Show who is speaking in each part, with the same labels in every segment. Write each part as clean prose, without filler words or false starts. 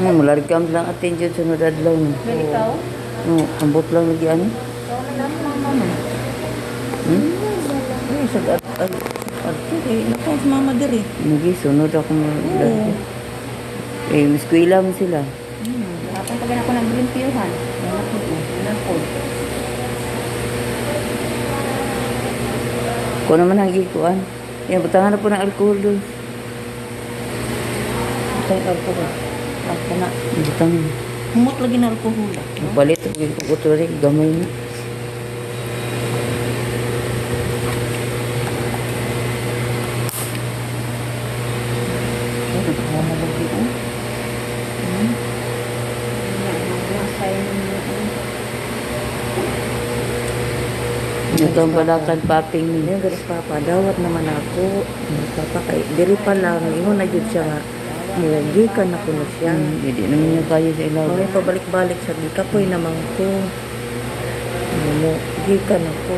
Speaker 1: Malargam lang atin dyan sa nadadlaw.
Speaker 2: Dali ikaw?
Speaker 1: Ambot lang lagi ano.
Speaker 2: Ikaw na lang mama mo.
Speaker 1: Ay, sa
Speaker 2: Naku, sa mama diri.
Speaker 1: Nagi, sunod ako
Speaker 2: Oo.
Speaker 1: Eskwela mo sila.
Speaker 2: Kapag pag ako nag-volunteerhan. Naku.
Speaker 1: Kung naman ang ikuan. Yan, butangan na po ng alcohol doon.
Speaker 2: Ito yung alcohol. Ako na.
Speaker 1: Butang.
Speaker 2: Humot lagi na alcohol.
Speaker 1: Balit ako yung kukutuloy. Gamay na. Ito ang balakan paping
Speaker 2: Hindi,
Speaker 1: niya.
Speaker 2: garis papa, dawat naman ako. Papa, kay, diri pa lang, ingon na yun siya nga. Gikan na ko na siya.
Speaker 1: Hindi naman niya kaya sa ilaw.
Speaker 2: Kami pabalik-balik sa di kapoy naman ko. Gikan ako.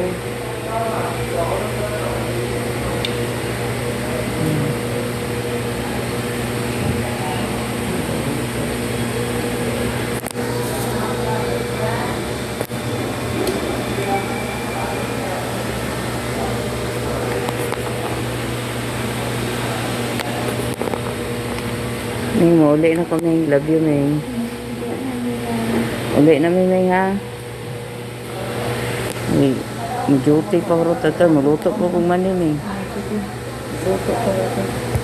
Speaker 1: May mo, uli na kami. Love you, May. Uli na, May, ha? May duty pa ro tata. Maluto po kung manin, eh.
Speaker 2: Luto ko ako.